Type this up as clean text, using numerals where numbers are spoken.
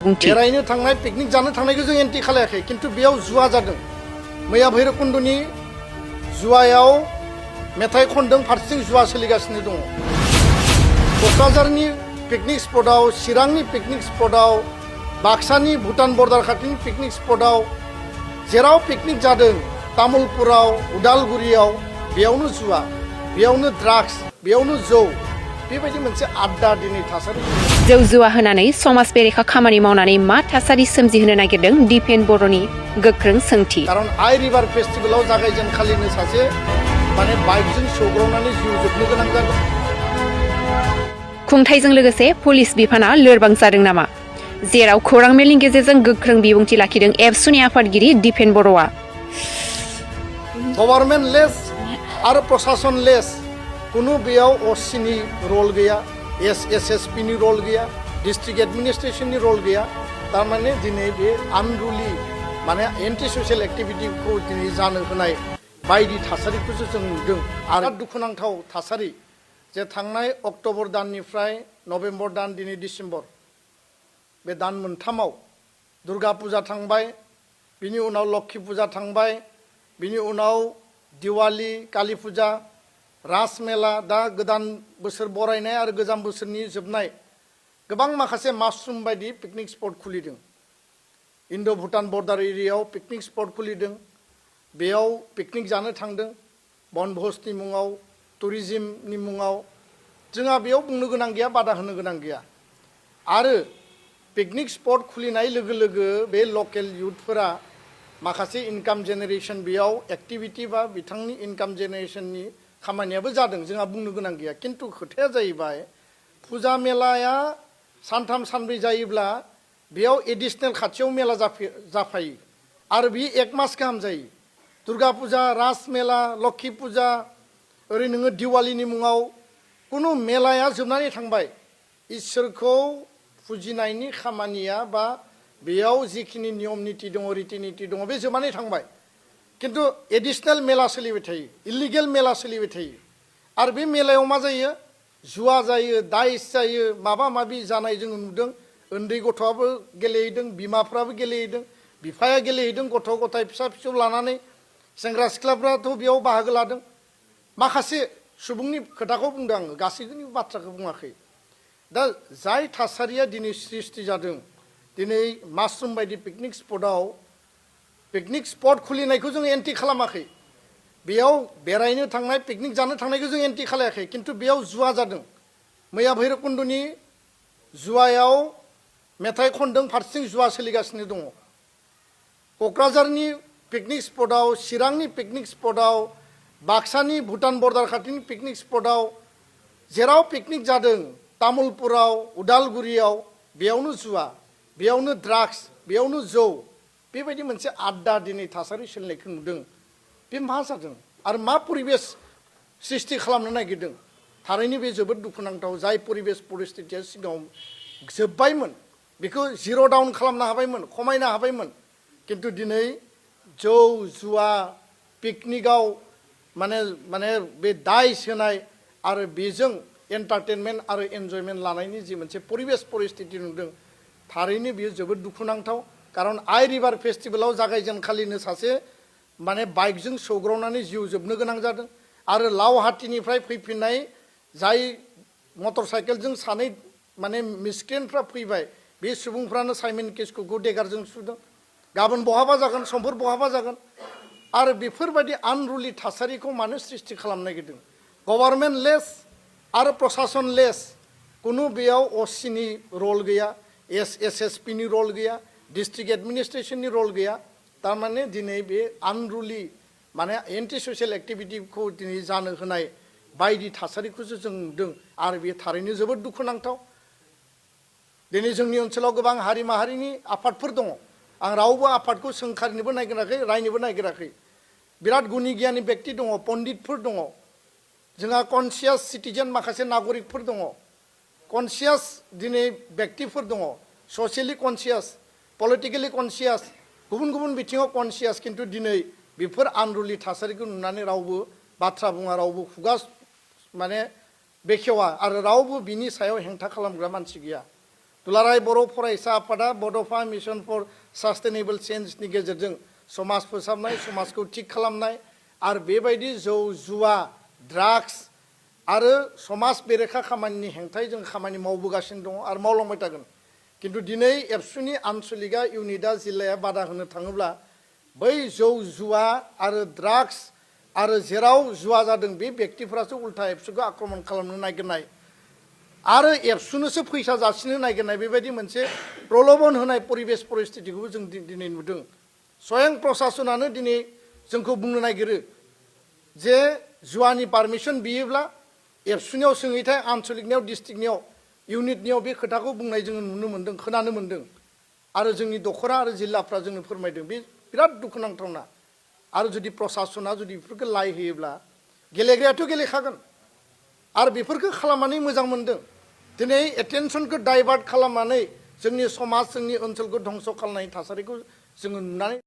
बेरायनो थांनाय पिकनिक जानो थांनायखौ जों एन्टि खालायाखै किन्तु बेयाव जुवा जादों मैया भैरबकुन्दनि जुवायाव मेथाइ खनदों फारसेथिं जुवा सोलिगासिनो दङ क'क्राझारनि पिकनिक स्पटआव चिरांनि पिकनिक स्पटआव बाक्सानि भुटान बर्डार खाथिनि पिकनिक स्पटआव जेराव पिकनिक जादों तामुलपुराव उदालगुरियाव बेयावनो जुवा बेयावनो ड्राग्स बेयावनो जौ बेबायदि मोनसे आड्डा दिनै थासारि जौ जुवा होनानै समाज बेरेखा खामानि मावनानै मा थासारि सोमजिहोनो नागिरदों डिपेन बर'नि गोख्रों सोंथि खारन आइ रिभार फेस्टिभेलाव जागायजेनखालिनो सासे माने बाइकजों सौग्रावनानै जिउ जोबनो गोनां जादों खुंथायजों लोगोसे पुलिस बिफाना लोरबां जादों नामा जेराव खौरां मेलनि गेजेरजों गोख्रों बिबुंथि लाखिदों एबसुनि आफादगिरि डिपेन बर'आ गभर्नमेन्ट लेस आरो प्रशासन लेस कुनु बेयाव असिनि रल गैया एसएसपि नि रल गैया डिस्ट्रिक्ट एडमिनिस्ट्रेशननि रल गैया तारमाने दिनै बे आनरुलि माने एन्टि ससियेल एक्टिभिटिखौ दिनै जानो होनाय बायदि थासारिखौसो जों नुदों आरो दुखुनांथाव थासारि जे थांनाय अक्ट'बर दाननिफ्राय नभेम्बर दान दिनै डिसेम्बर बे दान मोनथामाव दुर्गा पुजा थांबाय बिनि उनाव लक्षी पुजा थांबाय बिनि उनाव दिवाली काली पुजा रास मेला दा गोदान बोसोर बरायनाय आरो गोजाम बोसोरनि जोबनाय गोबां माखासे मासरुम बायदि पिकनिक स्पट खुलिदों इन्डो भुटान बर्डार एरियायाव पिकनिक स्पट खुलिदों बेयाव पिकनिक जानो थांदों बनभोजनि मुङाव टुरिज्मनि मुङाव जोंहा बेयाव बुंनो गोनां गैया बादा होनो गोनां गैया आरो पिकनिक स्पट खुलिनाय लोगो लोगो बे लकेल युथफोरा माखासे इनकाम जेनेरेशन बेयाव एक्टिभिटी बा बिथांनि इनकाम जेनेरेशननि खामानियाबो जादों जोंहा बुंनो गोनां गैया किन्तु खोथाया जाहैबाय फुजा मेलाया सानथाम सानब्रै जायोब्ला बेयाव एडिशनेल खाथियाव मेला जाफायो आरो बे एक मास गाहाम जायो दुर्गा पुजा रास मेला लक्षी पुजा ओरै नोङो दिवालीनि मुङाव कुनु मेलाया जोबनानै थांबाय इसोरखौ फुजिनायनि खामानिया बा बेयाव जिखिनि नियम निति दङ रिति निति दङ बे जोबनानै थांबाय किन्तु एडिशनेल मेला सोलिबाय थायो इलिगेल मेला सोलिबाय थायो आरो बे मेलायाव मा जायो जुवा जायो दाइस जायो माबा माबि जानाय जों नुदों उन्दै गथ'आबो गेलेहैदों बिमाफ्राबो गेलेहैदों बिफाया गेलेहैदों गथ' गथाय फिसा फिसौ लानानै सेंग्रा सिख्लाफ्राथ' बेयाव बाहागो लादों माखासे सुबुंनि खोथाखौ बुंदों आङो गासैनि बाथ्राखौ बुङाखै दा जाय थासारिया दिनै सृष्टि जादों दिनै मासरुम बायदि पिकनिक स्पटआव पिकनिक स्पट खुलिनायखौ जों एन्टि खालामाखै बेयाव बेरायनो थांनाय पिकनिक जानो थांनायखौ जों एन्टि खालायाखै किन्तु बेयाव जुवा जादों मैया भैरबकुन्दनि जुवायाव मेथाइ खनदों फारसेथिं जुवा सोलिगासिनो दङ क'क्राझारनि पिकनिक स्पटआव चिरांनि पिकनिक स्पटआव बाक्सानि भुटान बर्डार खाथिनि पिकनिक स्पटआव जेराव पिकनिक जादों तामुलपुराव उदालगुरियाव बेयावनो जुवा बेयावनो ड्राग्स बेयावनो जौ बेबायदि मोनसे आड्डा दिनै थासारि सोलिनायखौ नुदों बे मा जादों आरो मा परिबेस सृष्टि खालामनो नागिरदों थारैनो बे जोबोद दुखुनांथाव जाय परिबेस परिस्थितिया सिगाङाव जोब्बायमोन बेखौ जिर' डाउन खालामनो हाबायमोन खमायनो हाबायमोन किन्तु दिनै जौ जुवा पिकनिकआव माने बे दाइस होनाय आरो बेजों एन्टारटेनमेन्ट आरो एन्जयमेन्ट लानायनि जि मोनसे परिबेस परिस्थिति नुदों थारैनो बेयो जोबोद दुखुनांथाव खारन आइ रिभार फेस्टिभेलाव जागायजेनखालिनो सासे माने बाइकजों सौग्रावनानै जिउ जोबनो गोनां जादों आरो लावहाटीनिफ्राय फैफिननाय जाय मटर साइकेलजों सानै माने मिसक्रेन्टफ्रा फैबाय बे सुबुंफ्रानो साइमन किस्कुखौ देगारजों सुदों गाबोन बहाबा जागोन समफोर बहाबा जागोन आरो बेफोरबायदि आनरुलि थासारिखौ मानो सृष्टि खालामनो नागिरदों गभर्नमेन्ट लेस आरो प्रशासन लेस कुनु बेयाव असिनि रल गैया एसएसपि नि रल गैया डिस्ट्रिक्ट एडमिनिस्ट्रेशननि रल गैया तारमाने दिनै बे आनरुलि माने एन्टि ससियेल एक्टिभिटिखौ दिनै जानो होनाय बायदि थासारिखौसो जों नुदों आरो बे थारैनो जोबोद दुखुनांथाव दिनै जोंनि ओनसोलाव गोबां हारि माहारिनि आफादफोर दङ आं रावबो आफादखौ सोंखारिनोबो नागिराखै रायनोबो नागिराखै बिराद गुनि गियानि बेक्ति दङ पण्डितफोर दङ जोंहा कनसियास सिटिजेन माखासे नागरिकफोर दङ कनसियास दिनै बेक्तिफोर दङ ससियेलि कनसियास पलिटिकेलि कनसियास गुबुन गुबुन बिथिङाव कनसियास किन्तु दिनै बेफोर आनरुलि थासारिखौ नुनानै रावबो बाथ्रा बुङा रावबो खुगा माने बेखेवा आरो रावबो बिनि सायाव हेंथा खालामग्रा मानसि गैया दुलाराय बर' फरायसा आफादा बड'फा मिशन फर सास्टेनेबल चेन्जनि गेजेरजों समाज फोसाबनाय समाजखौ थिग खालामनाय आरो बेबायदि जौ जुवा ड्राग्स आरो समाज बेरेखा खामानिनि हेंथायै जों खामानि मावबोगासिनो दङ आरो मावलांबाय थागोन किन्तु दिनै एबसुनि आनसलिका इउनिटआ जिल्लाया बादा होनो थाङोब्ला बै जौ जुवा आरो ड्राग्स आरो जेराव जुवा जादों बे व्यक्तिफोरासो उल्था एबसुखौ आक्रमण खालामनो नागिरनाय आरो एबसुनोसो फैसा जासिनो नागिरनाय बेबायदि मोनसे प्रलोभन होनाय परिबेस परिस्थितिखौबो जों दिनै नुदों स्वयं प्रशासनानो दिनै जोंखौ बुंनो नागिरो जे जुवानि पारमिसन बियोब्ला एबसुनियाव सोङैथाय आनसलिकनियाव डिस्ट्रिक्टनियाव इउनिटनियाव बे खोथाखौ बुंनाय जोङो नुनो मोन्दों खोनानो मोन्दों आरो जोंनि दखरा आरो जिल्लाफ्रा जोंनो फोरमायदों बे बिराद दुखुनांथावना आरो जुदि प्रशासना जुदि बेफोरखौ लाय होयोब्ला गेलेग्रायाथ' गेलेखागोन आरो बेफोरखौ खालामनानै मोजां मोन्दों दिनै एटेनसनखौ डाइभार्ट खालामनानै जोंनि समाज जोंनि ओनसोलखौ धंस' खालामनाय थासारिखौ जोङो नुनानै